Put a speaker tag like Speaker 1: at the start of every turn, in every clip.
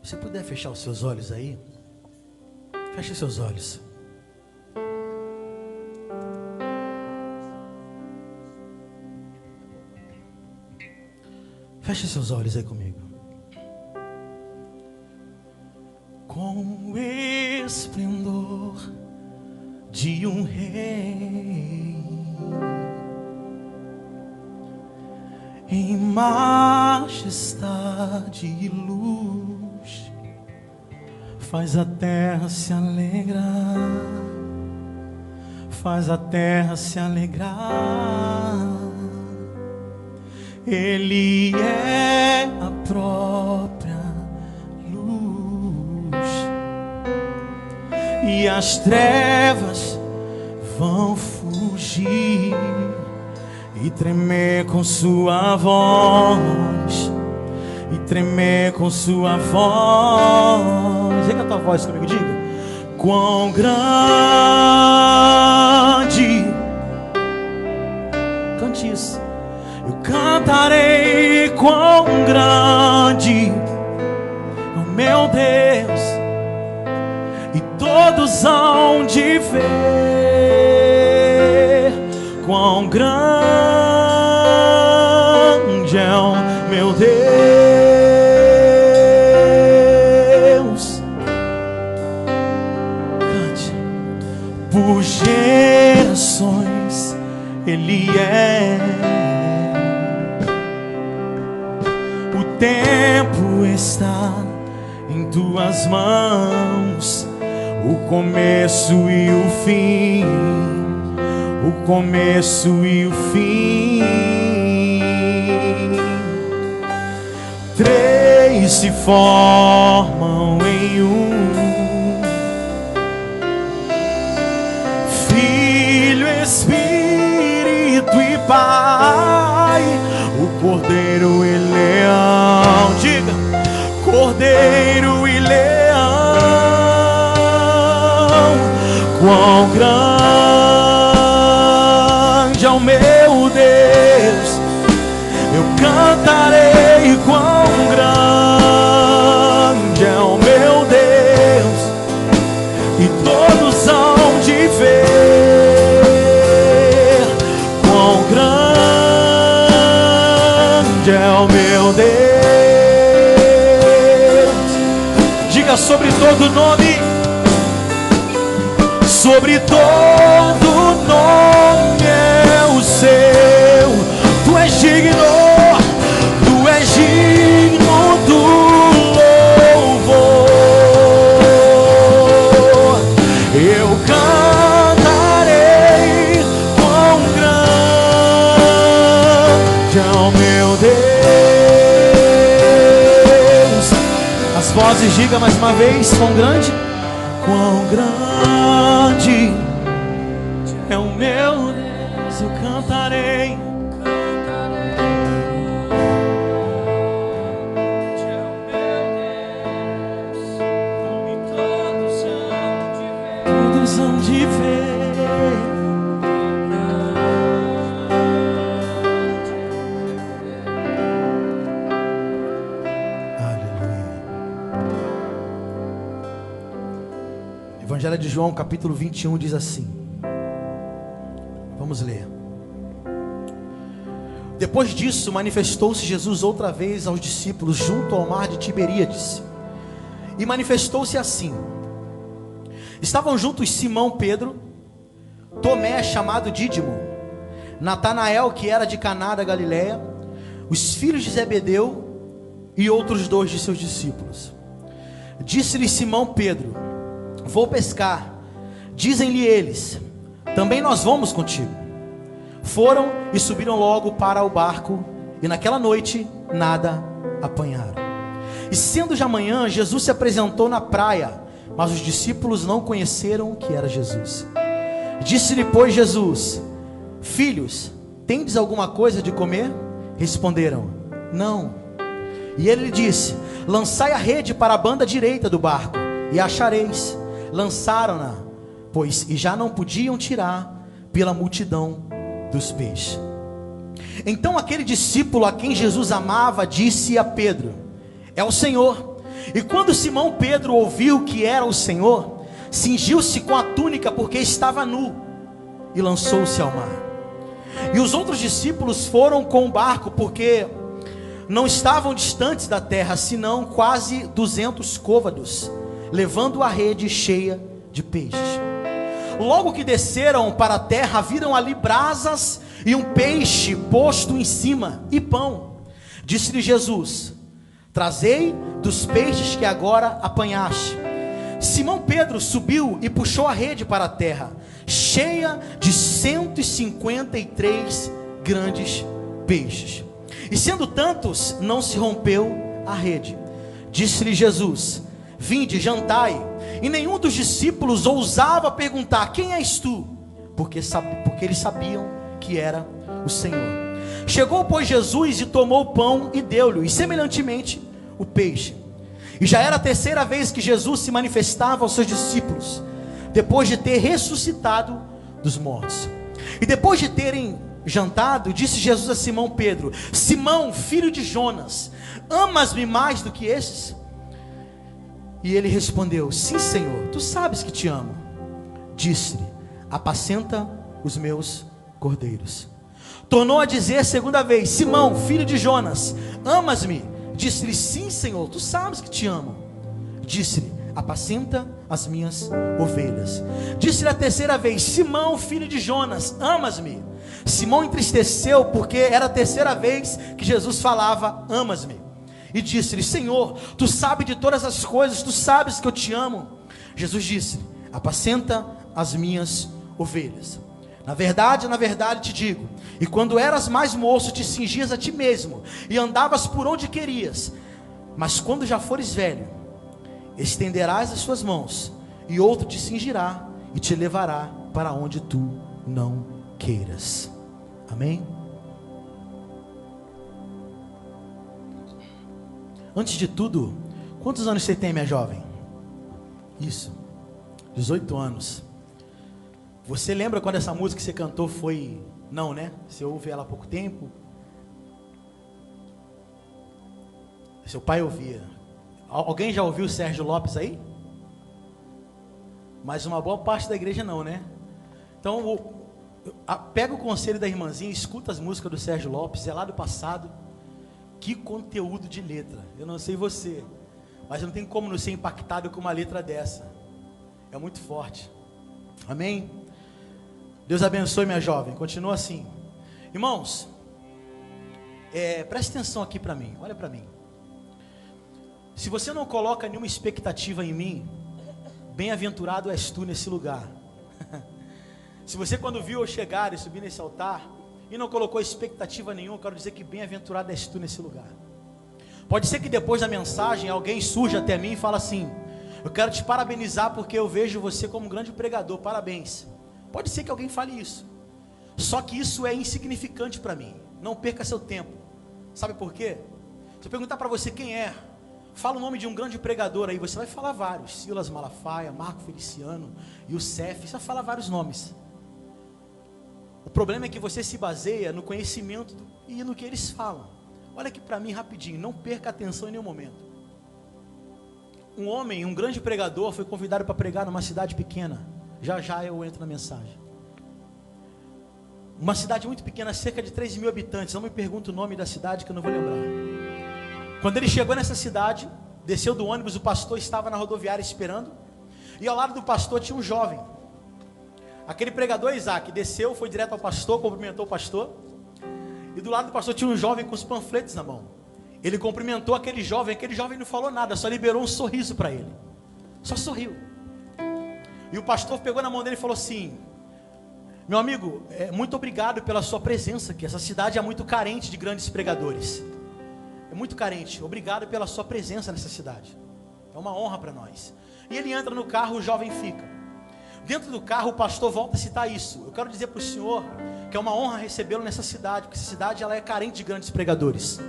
Speaker 1: Você puder fechar os seus olhos aí? Feche seus olhos. Feche seus olhos aí comigo. Com o esplendor de um rei, em majestade e luz, faz a terra se alegrar, faz a terra se alegrar. Ele é a própria luz, e as trevas vão fugir e tremer com sua voz, e tremer com sua voz. Diga a tua voz comigo, diga. Quão grande, cante isso. Eu cantarei quão grande é o meu Deus, e todos hão de ver quão grande é o meu Deus. Cante. Por gerações Ele é. O tempo está em tuas mãos, o começo e o fim, o começo e o fim. Três se formam em um: Filho, Espírito e Pai. O Cordeiro e Leão, diga, Cordeiro e Leão. Quão grande é o meu Deus, eu cantarei. Quão grande é o meu Deus, e todos hão de ver quão grande é o meu Deus. Diga: sobre todo nome, sobre todo nome é o seu. Tu és digno, tu és digno do louvor. Eu cantarei quão grande é o meu Deus. As vozes, diga mais uma vez: quão grande, quão grande é o meu Deus. Eu cantarei. Todos hão de ver. Aleluia. Evangelho de João, capítulo 21, diz assim. Vamos ler. Depois disso, manifestou-se Jesus outra vez aos discípulos junto ao mar de Tiberíades. E manifestou-se assim: estavam juntos Simão Pedro, Tomé, chamado Dídimo, Natanael, que era de Caná da Galileia, os filhos de Zebedeu e outros dois de seus discípulos. Disse-lhe Simão Pedro: vou pescar. Dizem-lhe eles: também nós vamos contigo. Foram e subiram logo para o barco, e naquela noite nada apanharam. E sendo já manhã, Jesus se apresentou na praia, mas os discípulos não conheceram que era Jesus. Disse-lhe, pois, Jesus: filhos, tendes alguma coisa de comer? Responderam: não. E ele lhe disse: lançai a rede para a banda direita do barco, e achareis. Lançaram-na, pois e já não podiam tirar pela multidão dos peixes. Então aquele discípulo a quem Jesus amava disse a Pedro: é o Senhor. E quando Simão Pedro ouviu que era o Senhor, cingiu-se com a túnica porque estava nu e lançou-se ao mar. E os outros discípulos foram com o barco porque não estavam distantes da terra, senão quase 200 côvados, levando a rede cheia de peixes. Logo que desceram para a terra, viram ali brasas e um peixe posto em cima e pão. Disse-lhe Jesus: trazei dos peixes que agora apanhaste. Simão Pedro subiu e puxou a rede para a terra, cheia de 153 grandes peixes. E sendo tantos, não se rompeu a rede. Disse-lhe Jesus: vinde, jantai. E nenhum dos discípulos ousava perguntar: quem és tu? Porque eles sabiam que era o Senhor. Chegou, pois, Jesus e tomou o pão e deu-lhe, e semelhantemente o peixe. E já era a terceira vez que Jesus se manifestava aos seus discípulos, depois de ter ressuscitado dos mortos. E depois de terem jantado, disse Jesus a Simão Pedro: Simão, filho de Jonas, amas-me mais do que estes? E ele respondeu: sim, Senhor, tu sabes que te amo. Disse-lhe: apacenta os meus cordeiros. Tornou a dizer a segunda vez: Simão, filho de Jonas, amas-me? Disse-lhe: sim, Senhor, tu sabes que te amo. Disse-lhe: apacenta as minhas ovelhas. Disse-lhe a terceira vez: Simão, filho de Jonas, amas-me? Simão entristeceu, porque era a terceira vez que Jesus falava: amas-me? E disse-lhe: Senhor, tu sabes de todas as coisas, tu sabes que eu te amo. Jesus disse-lhe: apacenta as minhas ovelhas. Na verdade te digo, e quando eras mais moço, te cingias a ti mesmo, e andavas por onde querias. Mas quando já fores velho, estenderás as tuas mãos, e outro te cingirá, e te levará para onde tu não queiras. Amém? Antes de tudo, quantos anos você tem, minha jovem? Isso, 18 anos. Você lembra quando essa música que você cantou foi... Não, né? Você ouve ela há pouco tempo? Seu pai ouvia. Alguém já ouviu o Sérgio Lopes aí? Mas uma boa parte da igreja não, né? Então, pega o conselho da irmãzinha, escuta as músicas do Sérgio Lopes, é lá do passado. Que conteúdo de letra. Eu não sei você, mas não tem como não ser impactado com uma letra dessa. É muito forte. Amém? Deus abençoe, minha jovem, continua assim. Irmãos, preste atenção aqui para mim, olha para mim. Se você não coloca nenhuma expectativa em mim, bem-aventurado és tu nesse lugar. Se você, quando viu eu chegar e subir nesse altar e não colocou expectativa nenhuma, eu quero dizer que bem-aventurado és tu nesse lugar. Pode ser que depois da mensagem alguém surja até mim e fala assim: eu quero te parabenizar porque eu vejo você como um grande pregador, parabéns. Pode ser que alguém fale isso, só que isso é insignificante para mim. Não perca seu tempo. Sabe por quê? Se eu perguntar para você quem é, fala o nome de um grande pregador aí, você vai falar vários: Silas Malafaia, Marco Feliciano, Youssef, você vai falar vários nomes. O problema é que você se baseia no conhecimento e no que eles falam. Olha aqui para mim rapidinho, não perca a atenção em nenhum momento. Um homem, um grande pregador, foi convidado para pregar numa cidade pequena. Já já eu entro na mensagem. Uma cidade muito pequena, cerca de 3.000 habitantes. Não me pergunte o nome da cidade que eu não vou lembrar. Quando ele chegou nessa cidade, desceu do ônibus, o pastor estava na rodoviária esperando. E ao lado do pastor tinha um jovem. Aquele pregador, Isaac, desceu, foi direto ao pastor, cumprimentou o pastor. E do lado do pastor tinha um jovem com os panfletos na mão. Ele cumprimentou aquele jovem não falou nada, só liberou um sorriso para ele. Só sorriu. E o pastor pegou na mão dele e falou assim: meu amigo, muito obrigado pela sua presença aqui. Essa cidade é muito carente de grandes pregadores. É muito carente. Obrigado pela sua presença nessa cidade. É uma honra para nós. E ele entra no carro, o jovem fica. Dentro do carro, o pastor volta a citar isso. Eu quero dizer para o senhor que é uma honra recebê-lo nessa cidade, porque essa cidade ela é carente de grandes pregadores.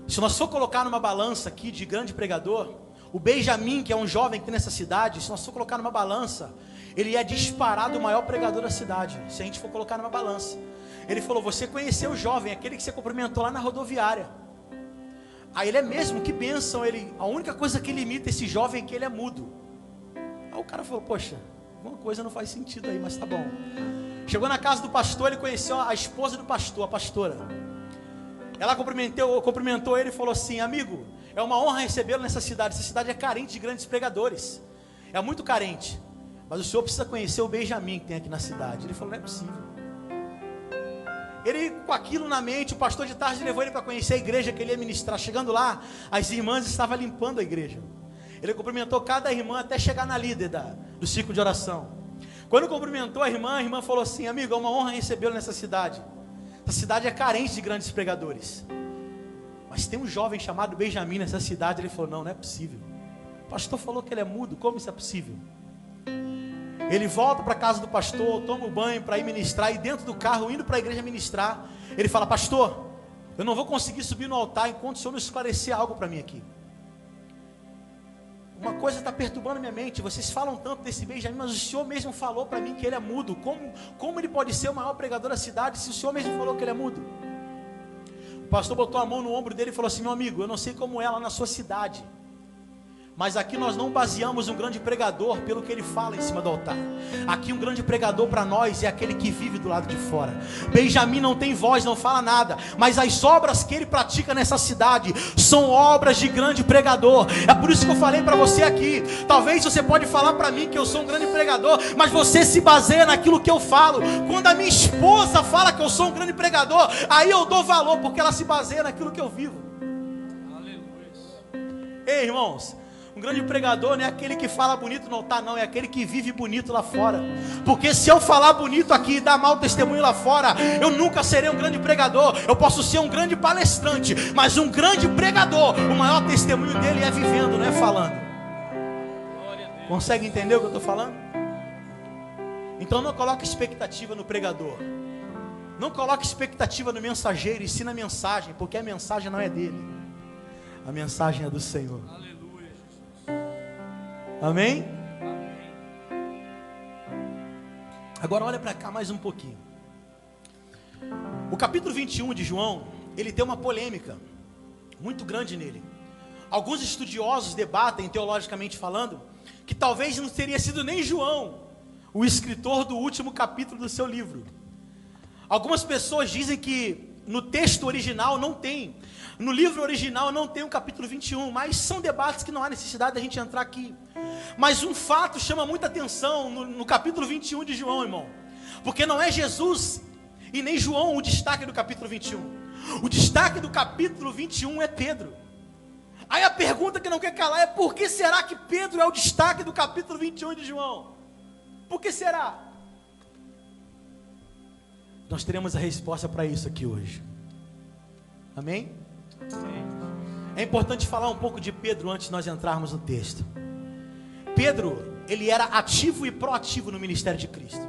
Speaker 1: Se nós for colocar numa balança aqui de grande pregador, o Benjamin, que é um jovem que tem nessa cidade, se nós for colocar numa balança, ele é disparado o maior pregador da cidade. Se a gente for colocar numa balança, ele falou: você conheceu o jovem, aquele que você cumprimentou lá na rodoviária. Aí ele: é mesmo? Que bênção. A única coisa que limita esse jovem é que ele é mudo. Aí o cara falou: poxa, alguma coisa não faz sentido aí, mas tá bom. Chegou na casa do pastor, ele conheceu a esposa do pastor, a pastora. Ela cumprimentou ele e falou assim: amigo, é uma honra recebê-lo nessa cidade. Essa cidade é carente de grandes pregadores, é muito carente, mas o senhor precisa conhecer o Benjamim que tem aqui na cidade. Ele falou: não é possível. Ele, com aquilo na mente, o pastor de tarde levou ele para conhecer a igreja que ele ia ministrar. Chegando lá, as irmãs estavam limpando a igreja. Ele cumprimentou cada irmã até chegar na líder do ciclo de oração. Quando cumprimentou a irmã falou assim: amigo, é uma honra recebê-lo nessa cidade. Essa cidade é carente de grandes pregadores, mas tem um jovem chamado Benjamim nessa cidade. Ele falou: não é possível. O pastor falou que ele é mudo, como isso é possível? Ele volta para a casa do pastor, toma o banho para ir ministrar, e dentro do carro, indo para a igreja ministrar, ele fala: pastor, eu não vou conseguir subir no altar enquanto o senhor não esclarecer algo para mim aqui. Uma coisa está perturbando minha mente. Vocês falam tanto desse Benjamim, mas o senhor mesmo falou para mim que ele é mudo. Como ele pode ser o maior pregador da cidade se o senhor mesmo falou que ele é mudo? O pastor botou a mão no ombro dele e falou assim: meu amigo, eu não sei como é lá na sua cidade, mas aqui nós não baseamos um grande pregador pelo que ele fala em cima do altar. Aqui um grande pregador para nós é aquele que vive do lado de fora. Benjamim não tem voz, não fala nada, mas as obras que ele pratica nessa cidade são obras de grande pregador. É por isso que eu falei para você aqui. Talvez você pode falar para mim que eu sou um grande pregador, mas você se baseia naquilo que eu falo. Quando a minha esposa fala que eu sou um grande pregador, aí eu dou valor, porque ela se baseia naquilo que eu vivo. Aleluia. Ei, irmãos, um grande pregador não é aquele que fala bonito no altar, não. É aquele que vive bonito lá fora. Porque se eu falar bonito aqui e dar mau testemunho lá fora, eu nunca serei um grande pregador. Eu posso ser um grande palestrante, mas um grande pregador, o maior testemunho dele é vivendo, não é falando. Consegue entender o que eu estou falando? Então não coloque expectativa no pregador, não coloque expectativa no mensageiro, e sim na mensagem, porque a mensagem não é dele, a mensagem é do Senhor. Amém? Agora olha para cá mais um pouquinho. O capítulo 21 de João, ele tem uma polêmica muito grande nele. Alguns estudiosos debatem, teologicamente falando, que talvez não teria sido nem João o escritor do último capítulo do seu livro. Algumas pessoas dizem que no texto original não tem, no livro original não tem o capítulo 21, mas são debates que não há necessidade da gente entrar aqui. Mas um fato chama muita atenção no capítulo 21 de João, irmão, porque não é Jesus e nem João o destaque do capítulo 21. O destaque do capítulo 21 é Pedro. Aí a pergunta que não quer calar é: por que será que Pedro é o destaque do capítulo 21 de João? Por que será? Nós teremos a resposta para isso aqui hoje. Amém? É importante falar um pouco de Pedro antes de nós entrarmos no texto. Pedro, ele era ativo e proativo no ministério de Cristo.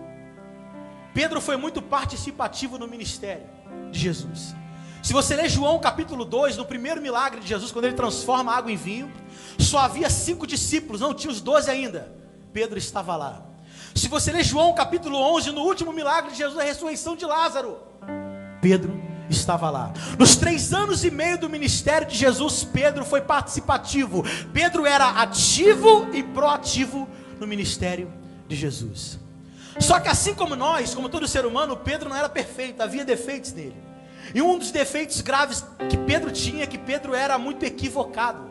Speaker 1: Pedro foi muito participativo no ministério de Jesus. Se você ler João capítulo 2, no primeiro milagre de Jesus, quando ele transforma a água em vinho, só havia 5 discípulos, não tinha os 12 ainda. Pedro estava lá. Se você ler João capítulo 11, no último milagre de Jesus, a ressurreição de Lázaro, Pedro estava lá. Nos 3 anos e meio do ministério de Jesus, Pedro foi participativo. Pedro era ativo e proativo no ministério de Jesus. Só que assim como nós, como todo ser humano, Pedro não era perfeito, havia defeitos nele. E um dos defeitos graves que Pedro tinha é que Pedro era muito equivocado.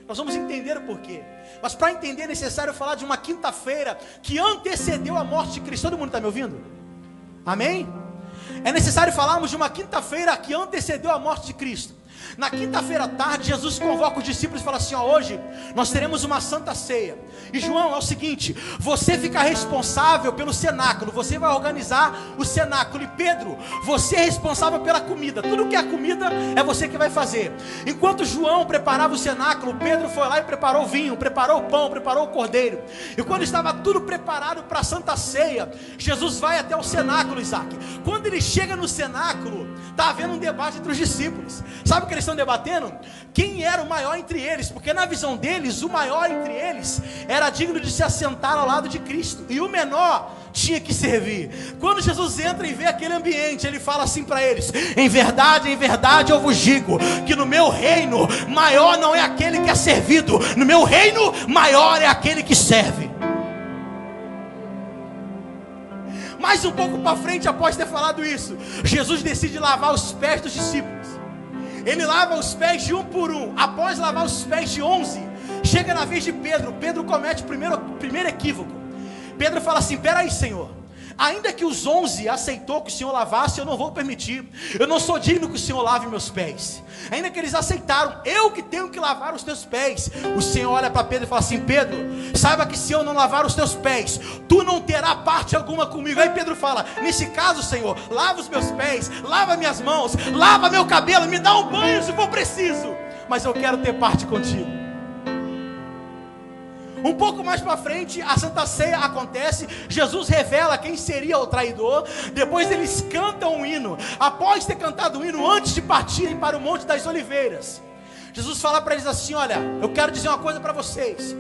Speaker 1: Nós vamos entender o porquê. Mas para entender é necessário falar de uma quinta-feira que antecedeu a morte de Cristo. Todo mundo está me ouvindo? Amém? É necessário falarmos de uma quinta-feira que antecedeu a morte de Cristo. Na quinta-feira à tarde, Jesus convoca os discípulos e fala assim: ó, hoje nós teremos uma santa ceia. E João, é o seguinte: você fica responsável pelo cenáculo, você vai organizar o cenáculo. E Pedro, você é responsável pela comida. Tudo que é comida é você que vai fazer. Enquanto João preparava o cenáculo, Pedro foi lá e preparou o vinho, preparou o pão, preparou o cordeiro. E quando estava tudo preparado para a santa ceia, Jesus vai até o cenáculo, Isaac. Quando ele chega no cenáculo, está havendo um debate entre os discípulos. Sabe o que eles estão debatendo? Quem era o maior entre eles? Porque na visão deles, o maior entre eles era digno de se assentar ao lado de Cristo, e o menor tinha que servir. Quando Jesus entra e vê aquele ambiente, ele fala assim para eles: em verdade eu vos digo, que no meu reino, maior não é aquele que é servido, no meu reino, maior é aquele que serve. Mais um pouco para frente, após ter falado isso, Jesus decide lavar os pés dos discípulos. Ele lava os pés de um por um. Após lavar os pés de 11, chega na vez de Pedro. Pedro comete o primeiro equívoco. Pedro fala assim: peraí, Senhor, ainda que os 11 aceitou que o Senhor lavasse, eu não vou permitir. Eu não sou digno que o Senhor lave meus pés. Ainda que eles aceitaram, eu que tenho que lavar os teus pés. O Senhor olha para Pedro e fala assim: Pedro, saiba que se eu não lavar os teus pés, tu não terá parte alguma comigo. Aí Pedro fala: nesse caso, Senhor, lava os meus pés, lava minhas mãos, lava meu cabelo, me dá um banho se for preciso, mas eu quero ter parte contigo. Um pouco mais para frente, a Santa Ceia acontece. Jesus revela quem seria o traidor. Depois eles cantam um hino. Após ter cantado um hino, antes de partirem para o Monte das Oliveiras, Jesus fala para eles assim: olha, eu quero dizer uma coisa para vocês.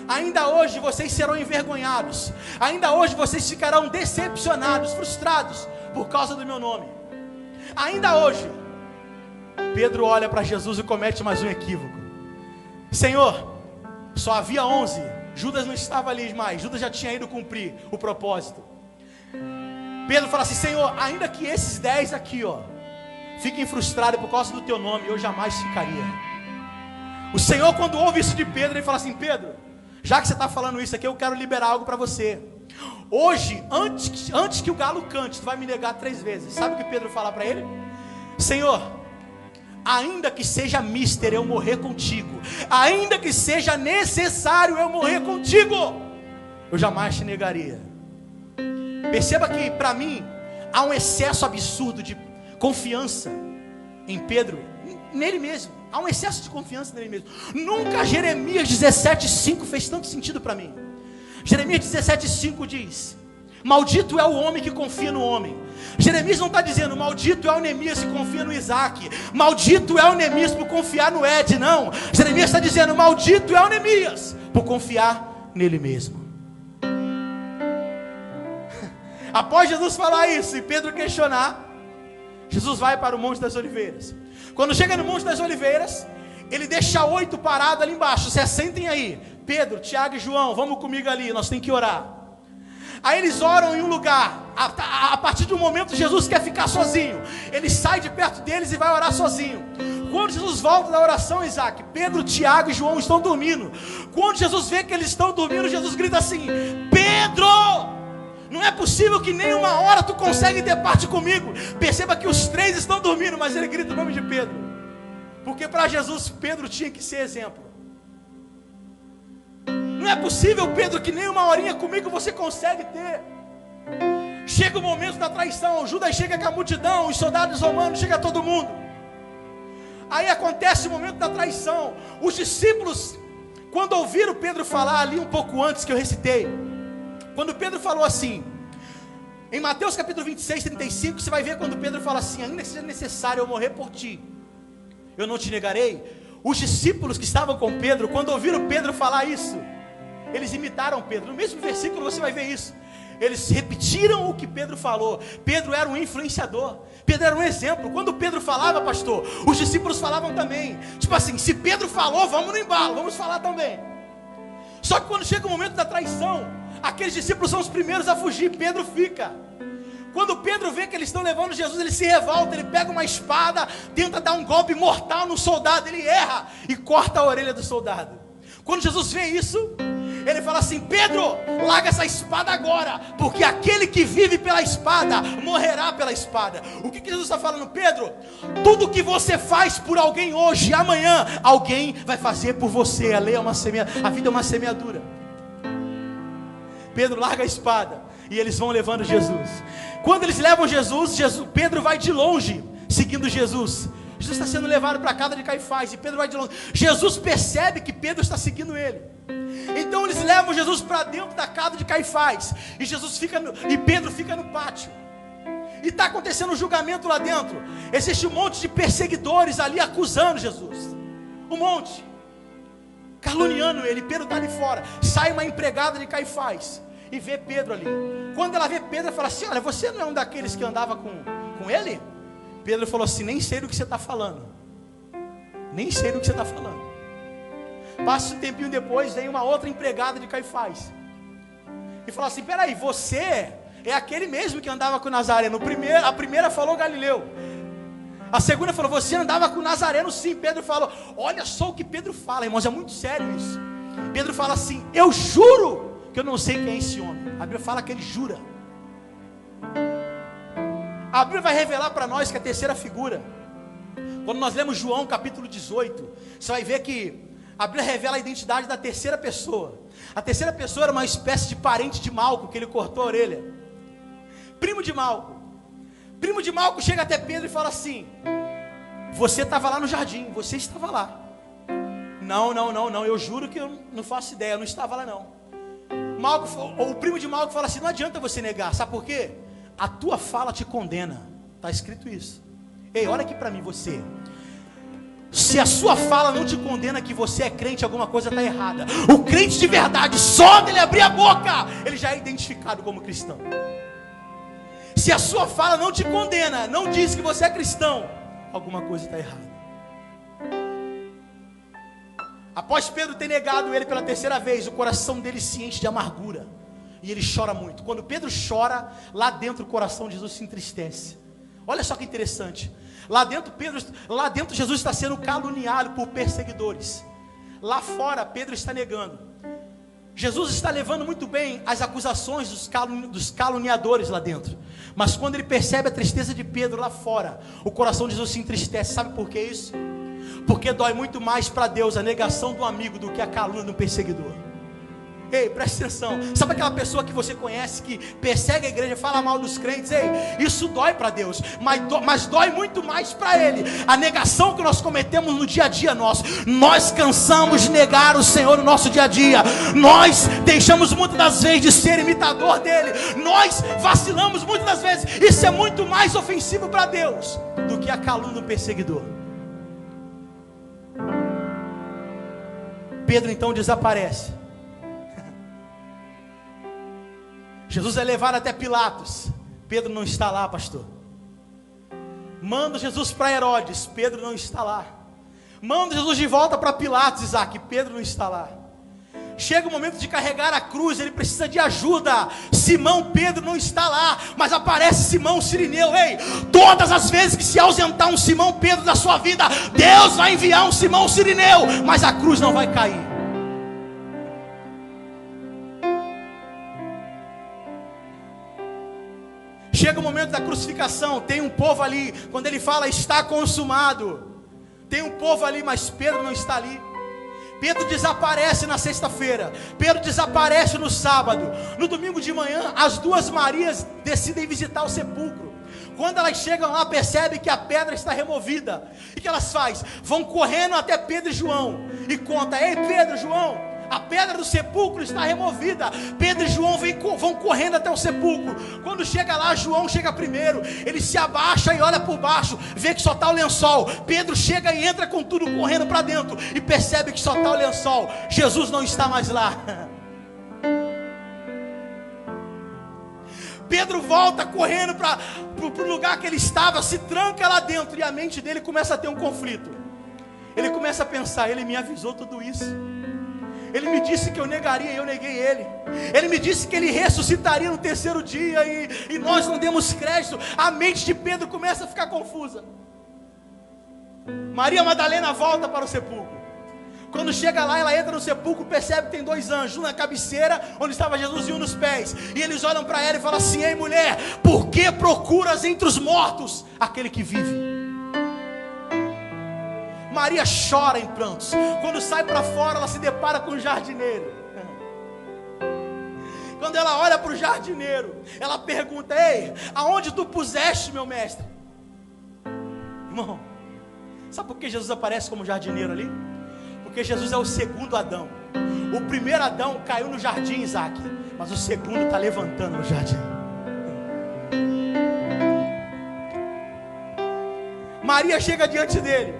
Speaker 1: Ainda hoje vocês serão envergonhados. Ainda hoje vocês ficarão decepcionados, frustrados, por causa do meu nome. Ainda hoje. Pedro olha para Jesus e comete mais um equívoco. Senhor, só havia 11, Judas não estava ali mais, Judas já tinha ido cumprir o propósito. Pedro fala assim: Senhor, ainda que esses 10 aqui, fiquem frustrados por causa do teu nome, eu jamais ficaria. O Senhor, quando ouve isso de Pedro, ele fala assim: Pedro, já que você está falando isso aqui, eu quero liberar algo para você. Hoje, antes que o galo cante, tu vai me negar 3 vezes. Sabe o que Pedro fala para ele? Senhor, ainda que seja mister eu morrer contigo, ainda que seja necessário eu morrer contigo, eu jamais te negaria. Perceba que para mim há um excesso absurdo de confiança em Pedro, nele mesmo. Há um excesso de confiança nele mesmo. Nunca Jeremias 17,5 fez tanto sentido para mim. Jeremias 17,5 diz: maldito é o homem que confia no homem. Jeremias não está dizendo maldito é o Neemias que confia no Isaac, maldito é o Neemias por confiar no Ed, não. Jeremias está dizendo maldito é o Neemias por confiar nele mesmo. Após Jesus falar isso e Pedro questionar, Jesus vai para o Monte das Oliveiras. Quando chega no Monte das Oliveiras, ele deixa 8 parados ali embaixo: se assentem aí, Pedro, Tiago e João, vamos comigo ali, nós temos que orar. Aí eles oram em um lugar. A partir de um momento Jesus quer ficar sozinho. Ele sai de perto deles e vai orar sozinho. Quando Jesus volta da oração, Isaac, Pedro, Tiago e João estão dormindo. Quando Jesus vê que eles estão dormindo, Jesus grita assim: Pedro, não é possível que nem uma hora tu consegue ter parte comigo. Perceba que os 3 estão dormindo, mas ele grita o nome de Pedro, porque para Jesus Pedro tinha que ser exemplo. Não é possível, Pedro, que nem uma horinha comigo você consegue ter. Chega o momento da traição, Judas chega com a multidão, os soldados romanos, chega todo mundo. Aí acontece o momento da traição. Os discípulos, quando ouviram Pedro falar ali um pouco antes que eu recitei, quando Pedro falou assim, em Mateus capítulo 26, 35, você vai ver quando Pedro fala assim: ainda que seja necessário eu morrer por ti, eu não te negarei. Os discípulos que estavam com Pedro, quando ouviram Pedro falar isso, eles imitaram Pedro. No mesmo versículo você vai ver isso. Eles repetiram o que Pedro falou. Pedro era um influenciador, Pedro era um exemplo. Quando Pedro falava, pastor, os discípulos falavam também. Tipo assim, se Pedro falou, vamos no embalo, vamos falar também. Só que quando chega o momento da traição, aqueles discípulos são os primeiros a fugir, Pedro fica. Quando Pedro vê que eles estão levando Jesus, ele se revolta, ele pega uma espada, tenta dar um golpe mortal no soldado, ele erra e corta a orelha do soldado. Quando Jesus vê isso, ele fala assim: Pedro, larga essa espada agora, porque aquele que vive pela espada, morrerá pela espada. O que Jesus está falando? Pedro, tudo que você faz por alguém hoje, amanhã, alguém vai fazer por você. A vida é uma semeadura. Pedro larga a espada e eles vão levando Jesus. Quando eles levam Jesus, Pedro vai de longe, seguindo Jesus. Jesus está sendo levado para a casa de Caifás e Pedro vai de longe. Jesus percebe que Pedro está seguindo ele. Então eles levam Jesus para dentro da casa de Caifás e Pedro fica no pátio. E está acontecendo um julgamento lá dentro. Existe um monte de perseguidores ali acusando Jesus. Um monte, caluniando ele. Pedro está ali fora. Sai uma empregada de Caifás e vê Pedro ali. Quando ela vê Pedro, ela fala assim: olha, você não é um daqueles que andava com ele? Pedro falou assim: nem sei do que você está falando. Nem sei do que você está falando. Passa um tempinho depois, vem uma outra empregada de Caifás e fala assim: peraí, você é aquele mesmo que andava com Nazareno? A primeira falou Galileu. A segunda falou: você andava com Nazareno sim. Pedro falou: olha só o que Pedro fala, irmãos, é muito sério isso. Pedro fala assim: eu juro que eu não sei quem é esse homem. A Bíblia fala que ele jura. A Bíblia vai revelar para nós que a terceira figura, quando nós lemos João capítulo 18, você vai ver que a Bíblia revela a identidade da terceira pessoa. A terceira pessoa era uma espécie de parente de Malco, que ele cortou a orelha. Primo de Malco. Primo de Malco chega até Pedro e fala assim: você estava lá no jardim, você estava lá. Não, eu juro que eu não faço ideia, eu não estava lá não. O primo de Malco fala assim: não adianta você negar, sabe por quê? A tua fala te condena, está escrito isso. Ei, olha aqui para mim, você. Se a sua fala não te condena que você é crente, alguma coisa está errada. O crente de verdade, só dele abrir a boca, ele já é identificado como cristão. Se a sua fala não te condena, não diz que você é cristão, alguma coisa está errada. Após Pedro ter negado ele pela terceira vez, o coração dele se enche de amargura e ele chora muito. Quando Pedro chora, lá dentro o coração de Jesus se entristece. Olha só que interessante. Lá dentro Jesus está sendo caluniado por perseguidores. Lá fora Pedro está negando. Jesus está levando muito bem as acusações dos caluniadores lá dentro. Mas quando ele percebe a tristeza de Pedro lá fora, o coração de Jesus se entristece. Sabe por que isso? Porque dói muito mais para Deus a negação do amigo do que a calúnia do perseguidor. Ei, presta atenção. Sabe aquela pessoa que você conhece que persegue a igreja, fala mal dos crentes? Ei, isso dói para Deus, mas dói muito mais para Ele a negação que nós cometemos no dia a dia nosso. Nós cansamos de negar o Senhor no nosso dia a dia. Nós deixamos muitas das vezes de ser imitador dEle. Nós vacilamos muitas das vezes. Isso é muito mais ofensivo para Deus do que a calúnia do perseguidor. Pedro então desaparece. Jesus é levado até Pilatos. Pedro não está lá, pastor. Manda Jesus para Herodes. Pedro não está lá. Manda Jesus de volta para Pilatos, Isaac. Pedro não está lá. Chega o momento de carregar a cruz, ele precisa de ajuda. Simão Pedro não está lá, mas aparece Simão Cirineu. Ei, todas as vezes que se ausentar um Simão Pedro da sua vida, Deus vai enviar um Simão Cirineu, mas a cruz não vai cair. Chega o momento da crucificação, tem um povo ali, quando ele fala está consumado, tem um povo ali, mas Pedro não está ali. Pedro desaparece na sexta-feira, Pedro desaparece no sábado. No domingo de manhã, as duas Marias decidem visitar o sepulcro. Quando elas chegam lá, percebem que a pedra está removida. E o que elas fazem? Vão correndo até Pedro e João e conta: ei, Pedro, João, a pedra do sepulcro está removida. Pedro e João vão correndo até o sepulcro. Quando chega lá, João chega primeiro. Ele se abaixa e olha por baixo, vê que só está o lençol. Pedro chega e entra com tudo correndo para dentro e percebe que só está o lençol. Jesus não está mais lá. Pedro volta correndo para o lugar que ele estava, se tranca lá dentro e a mente dele começa a ter um conflito. Ele começa a pensar: ele me avisou tudo isso. Ele me disse que eu negaria e eu neguei ele. Ele me disse que ele ressuscitaria no terceiro dia e nós não demos crédito. A mente de Pedro começa a ficar confusa. Maria Madalena volta para o sepulcro. Quando chega lá, ela entra no sepulcro, percebe que tem dois anjos, um na cabeceira, onde estava Jesus, e um nos pés. E eles olham para ela e falam assim: ei, mulher, por que procuras entre os mortos aquele que vive? Maria chora em prantos. Quando sai para fora, ela se depara com o jardineiro. Quando ela olha para o jardineiro, ela pergunta: ei, aonde tu puseste meu mestre? Irmão, sabe por que Jesus aparece como jardineiro ali? Porque Jesus é o segundo Adão. O primeiro Adão caiu no jardim, Isaac, mas o segundo está levantando no jardim. Maria chega diante dele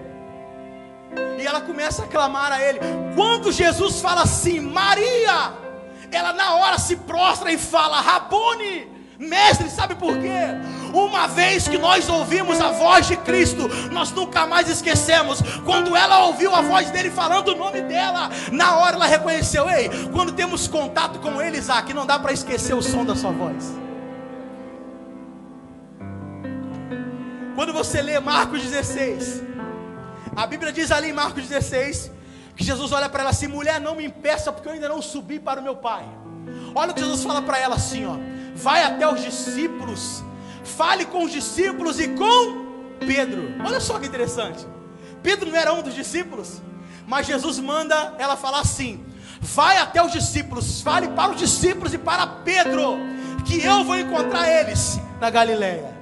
Speaker 1: e ela começa a clamar a ele. Quando Jesus fala assim: Maria, ela na hora se prostra e fala: Rabone, mestre. Sabe por quê? Uma vez que nós ouvimos a voz de Cristo, nós nunca mais esquecemos. Quando ela ouviu a voz dele falando o nome dela, na hora ela reconheceu. Ei, quando temos contato com ele, Isaac, não dá para esquecer o som da sua voz. Quando você lê Marcos 16, a Bíblia diz ali em Marcos 16 que Jesus olha para ela assim: mulher, não me impeça, porque eu ainda não subi para o meu Pai. Olha o que Jesus fala para ela assim, ó: vai até os discípulos, fale com os discípulos e com Pedro. Olha só que interessante, Pedro não era um dos discípulos, mas Jesus manda ela falar assim: vai até os discípulos, fale para os discípulos e para Pedro, que eu vou encontrar eles na Galileia.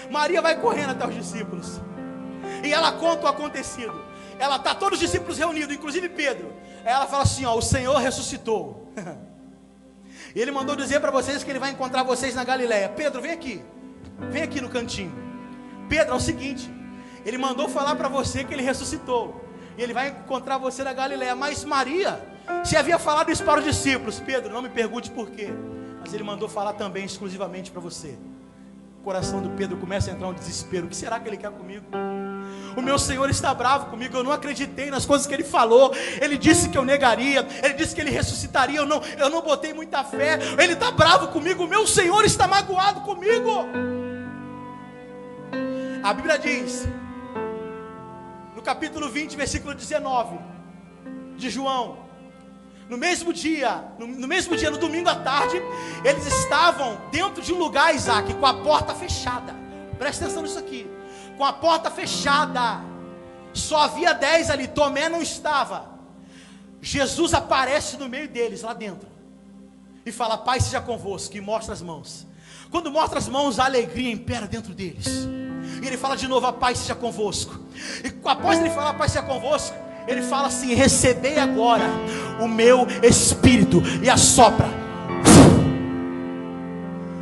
Speaker 1: Maria vai correndo até os discípulos, e ela conta o acontecido. Ela está todos os discípulos reunidos, inclusive Pedro. Aí ela fala assim, ó: o Senhor ressuscitou. E ele mandou dizer para vocês que ele vai encontrar vocês na Galileia. Pedro, vem aqui no cantinho. Pedro, é o seguinte, ele mandou falar para você que ele ressuscitou, e ele vai encontrar você na Galileia. Mas Maria, se havia falado isso para os discípulos. Pedro, não me pergunte por quê, mas ele mandou falar também exclusivamente para você. O coração do Pedro começa a entrar um desespero. O que será que ele quer comigo? O meu Senhor está bravo comigo. Eu não acreditei nas coisas que Ele falou. Ele disse que eu negaria, Ele disse que Ele ressuscitaria. Eu não botei muita fé. Ele está bravo comigo. O meu Senhor está magoado comigo. A Bíblia diz, no capítulo 20, versículo 19 de João, no mesmo dia, no domingo à tarde, eles estavam dentro de um lugar, Isaac, com a porta fechada. Presta atenção nisso aqui. Com a porta fechada, só havia 10 ali, Tomé não estava. Jesus aparece no meio deles, lá dentro, e fala: Pai seja convosco, e mostra as mãos. Quando mostra as mãos, a alegria impera dentro deles. E ele fala de novo: a paz seja convosco. E após ele falar: a paz seja convosco, ele fala assim: recebei agora o meu Espírito, e assopra.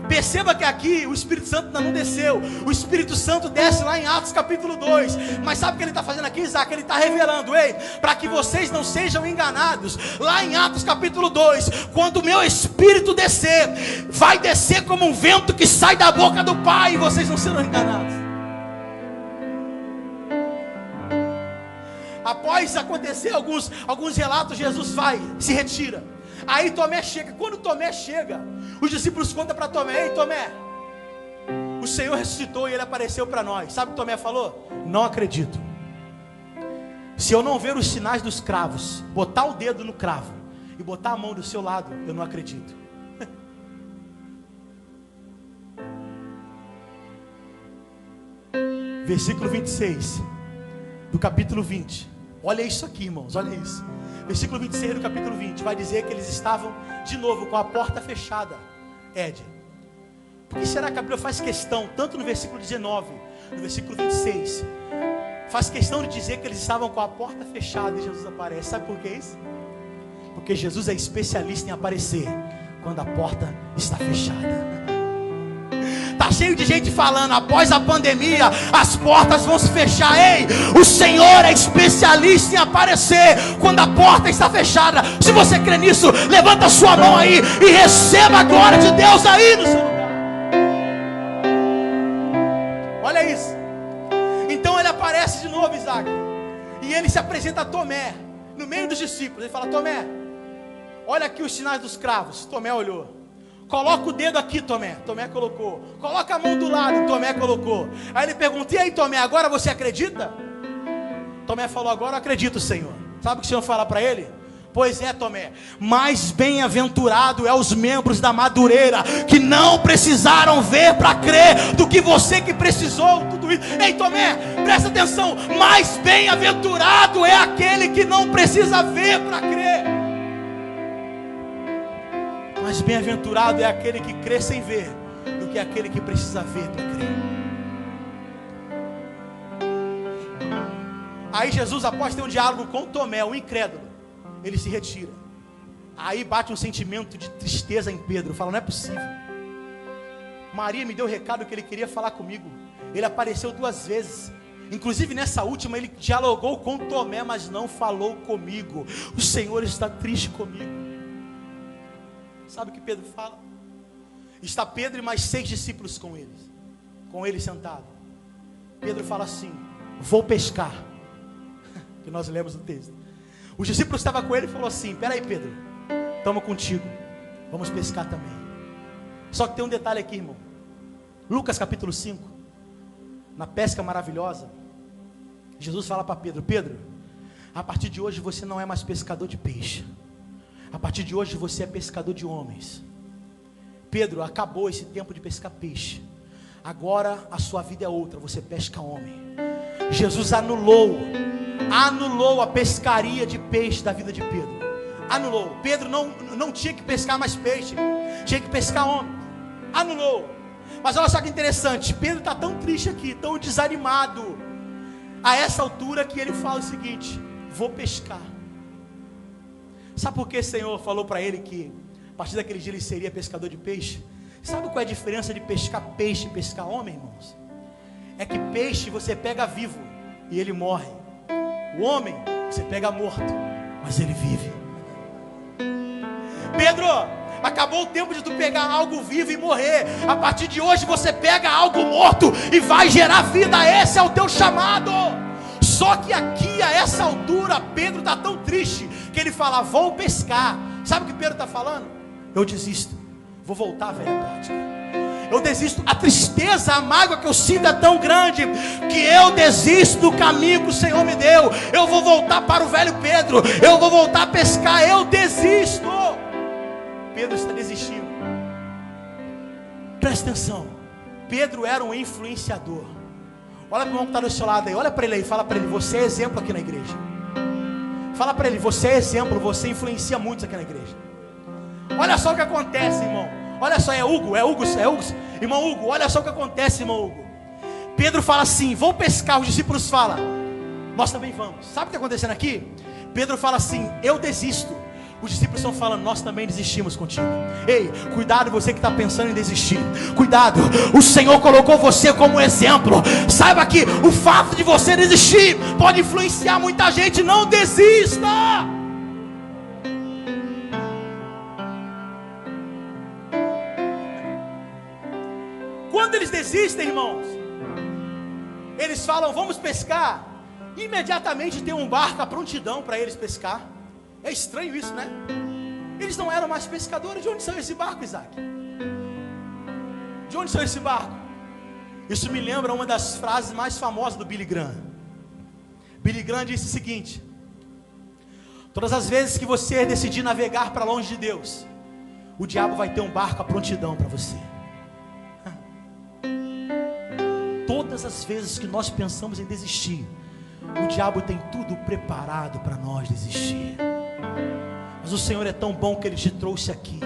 Speaker 1: Perceba que aqui o Espírito Santo ainda não desceu. O Espírito Santo desce lá em Atos capítulo 2. Mas sabe o que ele está fazendo aqui, Isaac? Ele está revelando: ei, para que vocês não sejam enganados. Lá em Atos capítulo 2, quando o meu Espírito descer, vai descer como um vento que sai da boca do Pai, e vocês não serão enganados. Após acontecer alguns relatos, Jesus vai, se retira. Aí Tomé chega. Quando Tomé chega, os discípulos contam para Tomé: ei Tomé, o Senhor ressuscitou e Ele apareceu para nós. Sabe o que Tomé falou? Não acredito. Se eu não ver os sinais dos cravos, botar o dedo no cravo e botar a mão do seu lado, eu não acredito. Versículo 26 do capítulo 20. Olha isso aqui, irmãos, olha isso. Versículo 26 do capítulo 20 vai dizer que eles estavam de novo com a porta fechada. Ed, por que será que a Bíblia faz questão, tanto no versículo 19, no versículo 26, faz questão de dizer que eles estavam com a porta fechada e Jesus aparece? Sabe por que isso? Porque Jesus é especialista em aparecer quando a porta está fechada. Está cheio de gente falando: após a pandemia as portas vão se fechar. Ei, o Senhor é especialista em aparecer quando a porta está fechada. Se você crê nisso, levanta a sua mão aí e receba a glória de Deus aí no seu lugar. Olha isso. Então ele aparece de novo, Isaac, e ele se apresenta a Tomé no meio dos discípulos. Ele fala: Tomé, olha aqui os sinais dos cravos. Tomé olhou. Coloca o dedo aqui, Tomé. Tomé colocou. Coloca a mão do lado. Tomé colocou. Aí ele pergunta: e aí, Tomé, agora você acredita? Tomé falou: agora eu acredito, Senhor. Sabe o que o Senhor fala para ele? Pois é, Tomé, mais bem-aventurado é os membros da madureira, que não precisaram ver para crer, do que você que precisou tudo isso. Ei, Tomé, presta atenção. Mais bem-aventurado é aquele que não precisa ver para crer. Mas bem-aventurado é aquele que crê sem ver, do que aquele que precisa ver para crer. Aí Jesus, após ter um diálogo com Tomé, o incrédulo, ele se retira. Aí bate um sentimento de tristeza em Pedro. Fala: não é possível. Maria me deu o recado que ele queria falar comigo. Ele apareceu 2 vezes. Inclusive nessa última ele dialogou com Tomé, mas não falou comigo. O Senhor está triste comigo. Sabe o que Pedro fala? Está Pedro e mais 6 discípulos com ele sentado. Pedro fala assim: vou pescar. Que nós lemos o texto. Os discípulos estavam com ele e falou assim: peraí, Pedro, estamos contigo, vamos pescar também. Só que tem um detalhe aqui, irmão. Lucas capítulo 5, na pesca maravilhosa, Jesus fala para Pedro: Pedro, a partir de hoje você não é mais pescador de peixe, a partir de hoje você é pescador de homens. Pedro, acabou esse tempo de pescar peixe, agora a sua vida é outra, você pesca homem. Jesus anulou a pescaria de peixe da vida de Pedro. Anulou. Pedro não tinha que pescar mais peixe, tinha que pescar homem. Anulou. Mas olha só que interessante, Pedro está tão triste aqui, tão desanimado, a essa altura, que ele fala o seguinte: vou pescar. Sabe por que o Senhor falou para ele que a partir daquele dia ele seria pescador de peixe? Sabe qual é a diferença de pescar peixe e pescar homem, irmãos? É que peixe você pega vivo e ele morre. O homem você pega morto, mas ele vive. Pedro, acabou o tempo de tu pegar algo vivo e morrer. A partir de hoje você pega algo morto e vai gerar vida. Esse é o teu chamado. Só que aqui, a essa altura, Pedro está tão triste que ele fala: vou pescar. Sabe o que Pedro está falando? Eu desisto, vou voltar à velha prática. Eu desisto. A tristeza, a mágoa que eu sinto é tão grande que eu desisto do caminho que o Senhor me deu. Eu vou voltar para o velho Pedro, eu vou voltar a pescar, eu desisto. Pedro está desistindo. Presta atenção, Pedro era um influenciador. Olha para o irmão que está do seu lado aí, olha para ele aí, fala para ele: você é exemplo aqui na igreja. Fala para ele: você é exemplo, você influencia muitos aqui na igreja. Olha só o que acontece, irmão. Olha só, é Hugo. Irmão Hugo, olha só o que acontece, irmão Hugo. Pedro fala assim: vou pescar. Os discípulos falam: nós também vamos. Sabe o que está acontecendo aqui? Pedro fala assim: eu desisto. Os discípulos estão falando: nós também desistimos contigo. Ei, cuidado você que está pensando em desistir. Cuidado, o Senhor colocou você como exemplo. Saiba que o fato de você desistir pode influenciar muita gente. Não desista. Quando eles desistem, irmãos, eles falam: vamos pescar. Imediatamente tem um barco à prontidão para eles pescar. É estranho isso, né? Eles não eram mais pescadores. De onde saiu esse barco, Isaac? De onde saiu esse barco? Isso me lembra uma das frases mais famosas do Billy Graham. Billy Graham disse o seguinte: todas as vezes que você decidir navegar para longe de Deus, o diabo vai ter um barco à prontidão para você. Todas as vezes que nós pensamos em desistir, o diabo tem tudo preparado para nós desistir. Mas o Senhor é tão bom que Ele te trouxe aqui,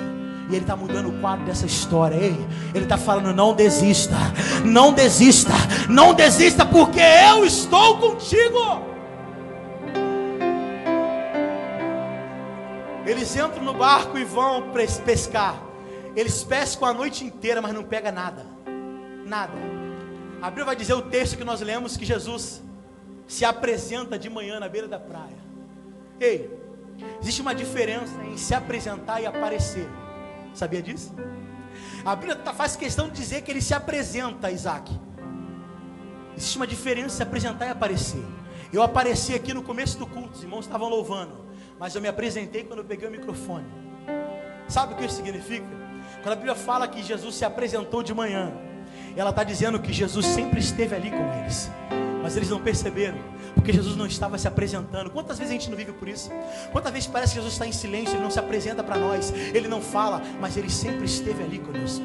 Speaker 1: e Ele está mudando o quadro dessa história. Ei, Ele está falando: não desista, não desista, não desista, porque eu estou contigo. Eles entram no barco e vão pescar. Eles pescam a noite inteira, mas não pegam nada. Nada. A Bíblia vai dizer, o texto que nós lemos, que Jesus se apresenta de manhã na beira da praia. Ei, existe uma diferença em se apresentar e aparecer. Sabia disso? A Bíblia faz questão de dizer que Ele se apresenta, Isaac. Existe uma diferença em se apresentar e aparecer. Eu apareci aqui no começo do culto, os irmãos estavam louvando, mas eu me apresentei quando eu peguei o microfone. Sabe o que isso significa? Quando a Bíblia fala que Jesus se apresentou de manhã, ela está dizendo que Jesus sempre esteve ali com eles, mas eles não perceberam, porque Jesus não estava se apresentando. Quantas vezes a gente não vive por isso? Quantas vezes parece que Jesus está em silêncio, Ele não se apresenta para nós, Ele não fala, mas Ele sempre esteve ali conosco.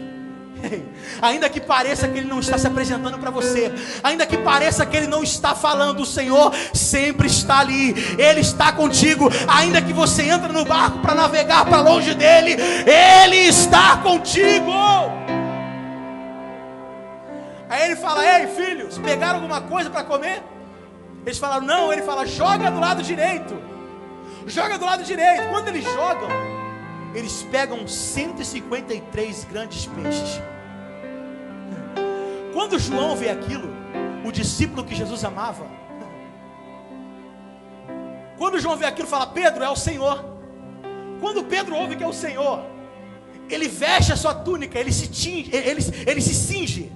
Speaker 1: Ainda que pareça que Ele não está se apresentando para você, ainda que pareça que Ele não está falando, o Senhor sempre está ali, Ele está contigo. Ainda que você entre no barco para navegar para longe dEle, Ele está contigo. Aí Ele fala: ei filhos, pegaram alguma coisa para comer? Eles falaram: não. Ele fala: joga do lado direito. Joga do lado direito. Quando eles jogam, eles pegam 153 grandes peixes. Quando João vê aquilo, o discípulo que Jesus amava, quando João vê aquilo, fala: Pedro, é o Senhor. Quando Pedro ouve que é o Senhor, Ele veste a sua túnica, ele se cinge,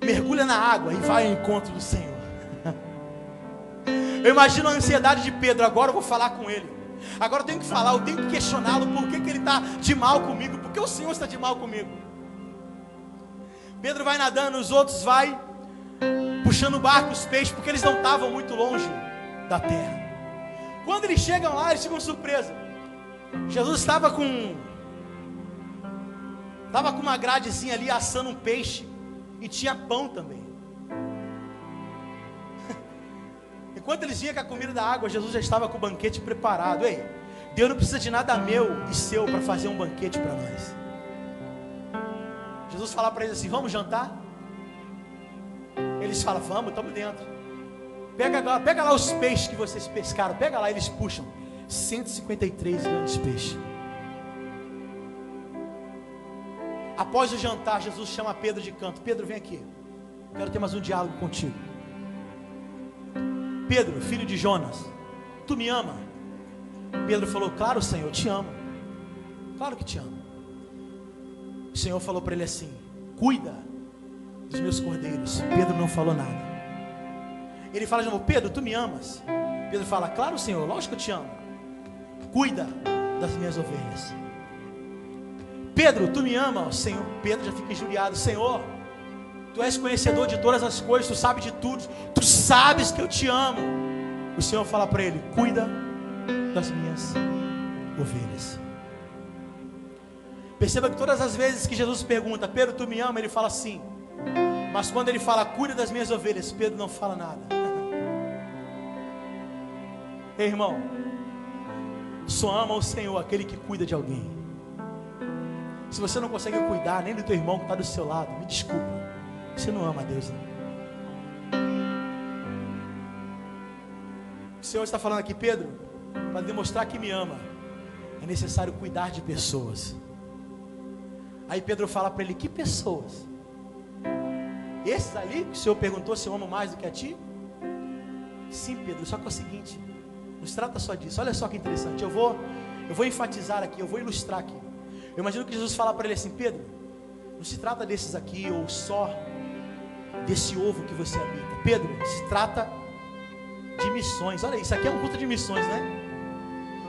Speaker 1: mergulha na água e vai ao encontro do Senhor. Eu imagino a ansiedade de Pedro. Agora eu vou falar com ele, agora eu tenho que falar, eu tenho que questioná-lo. Por que ele está de mal comigo? Por que o Senhor está de mal comigo? Pedro vai nadando, os outros vai puxando o barco, os peixes, porque eles não estavam muito longe da terra. Quando eles chegam lá, eles ficam surpresos. Jesus estava com uma gradezinha ali, assando um peixe, e tinha pão também. Enquanto eles vinham com a comida da água, Jesus já estava com o banquete preparado. Ei, Deus não precisa de nada meu e seu para fazer um banquete para nós. Jesus fala para eles assim: vamos jantar? Eles falam: vamos, estamos dentro. Pega lá os peixes que vocês pescaram. Pega lá, eles puxam 153 grandes peixes. Após o jantar, Jesus chama Pedro de canto: Pedro, vem aqui, quero ter mais um diálogo contigo. Pedro, filho de Jonas, tu me ama? Pedro falou: claro, Senhor, eu te amo. Claro que te amo. O Senhor falou para ele assim: cuida dos meus cordeiros. Pedro não falou nada. Ele fala de novo: Pedro, tu me amas? Pedro fala: claro, Senhor, lógico que eu te amo. Cuida das minhas ovelhas. Pedro, tu me amas? Senhor, Pedro já fica injuriado: Senhor, tu és conhecedor de todas as coisas, tu sabes de tudo, tu sabes que eu te amo. O Senhor fala para ele: cuida das minhas ovelhas. Perceba que todas as vezes que Jesus pergunta: Pedro, tu me ama? Ele fala sim. Mas quando ele fala: cuida das minhas ovelhas, Pedro não fala nada. Ei, irmão, só ama o Senhor aquele que cuida de alguém. Se você não consegue cuidar nem do teu irmão que está do seu lado, me desculpa, você não ama a Deus, não. O Senhor está falando aqui: Pedro, para demonstrar que me ama, é necessário cuidar de pessoas. Aí Pedro fala para ele: que pessoas? Esses ali que o Senhor perguntou se eu amo mais do que a ti? Sim, Pedro, só que é o seguinte, não se trata só disso. Olha só que interessante, eu vou enfatizar aqui, eu vou ilustrar aqui. Eu imagino que Jesus fala para ele assim: Pedro, não se trata desses aqui, ou só desse ovo que você habita. Pedro, se trata de missões. Olha, isso aqui é um culto de missões, né?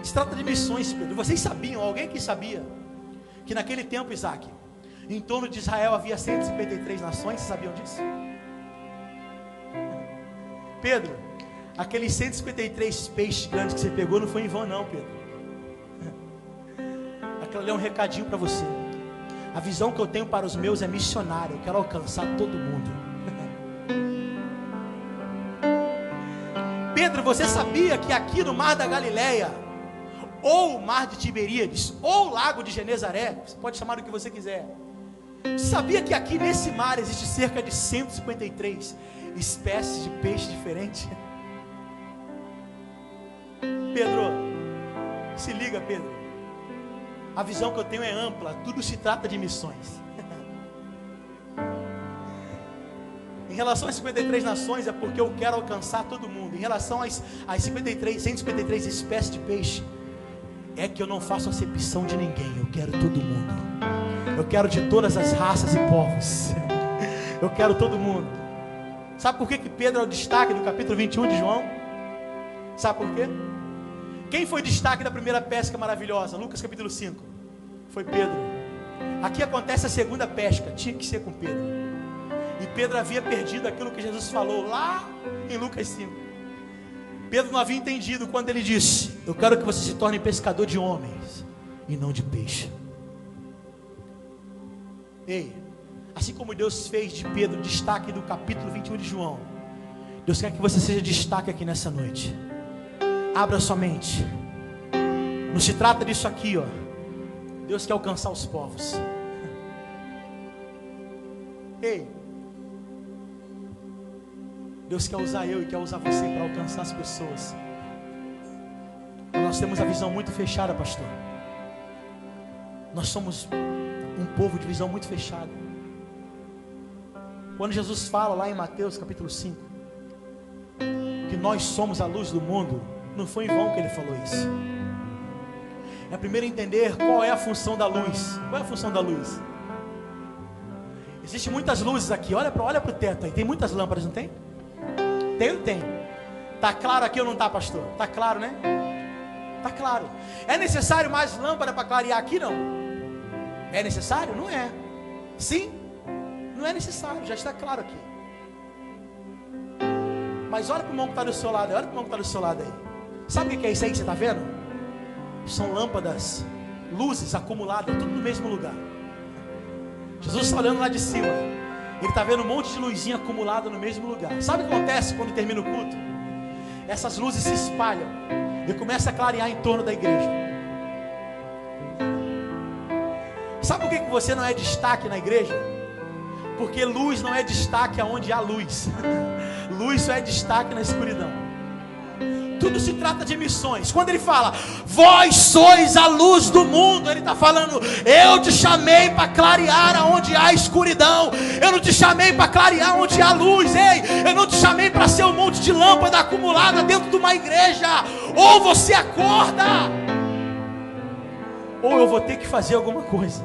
Speaker 1: Se trata de missões, Pedro. Vocês sabiam, alguém que sabia, que naquele tempo, Isaac, em torno de Israel havia 153 nações? Vocês sabiam disso? Pedro, aqueles 153 peixes grandes que você pegou não foi em vão não, Pedro. Aquilo ali é um recadinho para você. A visão que eu tenho para os meus é missionária. Eu quero alcançar todo mundo. Pedro, você sabia que aqui no Mar da Galileia, ou o Mar de Tiberíades, ou o Lago de Genezaré, você pode chamar do que você quiser, sabia que aqui nesse mar existe cerca de 153 espécies de peixe diferentes? Pedro, se liga, Pedro. A visão que eu tenho é ampla, tudo se trata de missões. Em relação às 53 nações, é porque eu quero alcançar todo mundo. Em relação às 153 espécies de peixe, é que eu não faço acepção de ninguém, eu quero todo mundo. Eu quero de todas as raças e povos. Eu quero todo mundo. Sabe por que Pedro é o destaque do capítulo 21 de João? Sabe por quê? Quem foi destaque da primeira pesca maravilhosa? Lucas capítulo 5. Foi Pedro. Aqui acontece a segunda pesca, tinha que ser com Pedro. E Pedro havia perdido aquilo que Jesus falou lá em Lucas 5. Pedro não havia entendido quando ele disse: eu quero que você se torne pescador de homens e não de peixe. Ei, assim como Deus fez de Pedro destaque do capítulo 21 de João, Deus quer que você seja destaque aqui nessa noite. Abra sua mente. Não se trata disso aqui, ó. Deus quer alcançar os povos. Ei, Deus quer usar eu e quer usar você para alcançar as pessoas. Nós temos a visão muito fechada, pastor. Nós somos um povo de visão muito fechada. Quando Jesus fala lá em Mateus capítulo 5 que nós somos a luz do mundo, não foi em vão que ele falou isso. é primeiro entender qual é a função da luz. Qual é a função da luz? Existem muitas luzes aqui. Olha para o teto aí. Tem muitas lâmpadas, não tem? Tem ou não tem? Tá claro aqui ou não tá, pastor? Tá claro, né? Tá claro. É necessário mais lâmpada para clarear aqui, não? É necessário? Não é. Sim? Não é necessário, já está claro aqui. Mas olha para o irmão que está do seu lado. Olha para o irmão que está do seu lado aí. Sabe o que é isso aí que você está vendo? São lâmpadas, luzes acumuladas, tudo no mesmo lugar. Jesus está olhando lá de cima. Ele está vendo um monte de luzinha acumulada no mesmo lugar. Sabe o que acontece quando termina o culto? Essas luzes se espalham e começa a clarear em torno da igreja. Sabe por que você não é destaque na igreja? Porque luz não é destaque aonde há luz. Luz só é destaque na escuridão. Tudo se trata de missões. Quando ele fala, vós sois a luz do mundo, ele está falando, eu te chamei para clarear aonde há escuridão. Eu não te chamei para clarear onde há luz. Ei, eu não te chamei para ser um monte de lâmpada acumulada dentro de uma igreja. Ou você acorda, ou eu vou ter que fazer alguma coisa.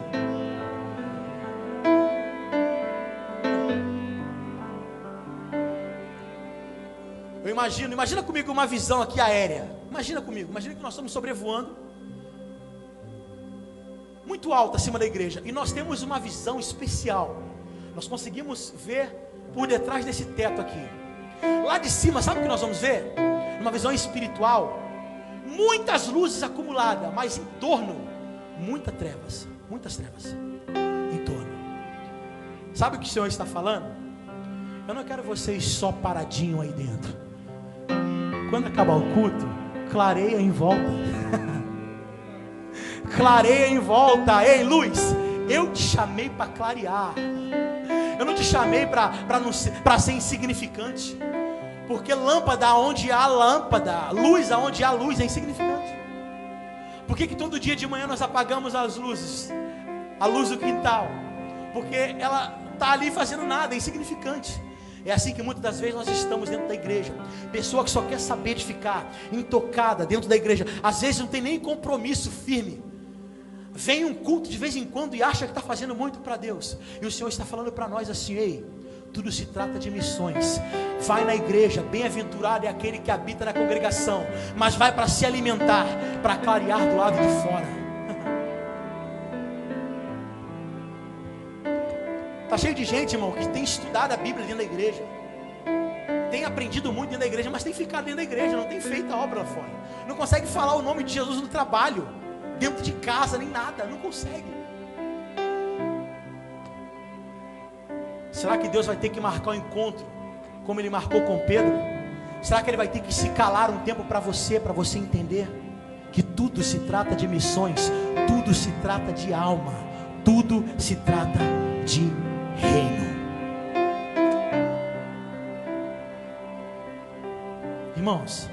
Speaker 1: Imagina comigo uma visão aqui aérea. Imagina comigo, imagina que nós estamos sobrevoando muito alto acima da igreja, e nós temos uma visão especial. Nós conseguimos ver por detrás desse teto aqui. Lá de cima, sabe o que nós vamos ver? Uma visão espiritual, muitas luzes acumuladas, mas em torno, muitas trevas em torno. Sabe o que o Senhor está falando? Eu não quero vocês só paradinho aí dentro. Quando acabar o culto, clareia em volta. Clareia em volta. Ei, luz, eu te chamei para clarear. Eu não te chamei para ser insignificante. Porque lâmpada onde há lâmpada, luz aonde há luz é insignificante. Por que todo dia de manhã nós apagamos as luzes? A luz do quintal. Porque ela está ali fazendo nada, é insignificante. É assim que muitas das vezes nós estamos dentro da igreja. Pessoa que só quer saber de ficar intocada dentro da igreja. Às vezes não tem nem compromisso firme. Vem um culto de vez em quando e acha que está fazendo muito para Deus. E o Senhor está falando para nós assim, ei, tudo se trata de missões. Vai na igreja, bem-aventurado é aquele que habita na congregação, mas vai para se alimentar, para clarear do lado de fora. Está cheio de gente, irmão, que tem estudado a Bíblia dentro da igreja, tem aprendido muito dentro da igreja, mas tem ficado dentro da igreja, não tem feito a obra lá fora. Não consegue falar o nome de Jesus no trabalho, dentro de casa, nem nada, não consegue. Será que Deus vai ter que marcar um encontro, como Ele marcou com Pedro? Será que Ele vai ter que se calar um tempo para você entender que tudo se trata de missões, tudo se trata de alma, tudo se trata de reino. Irmãos,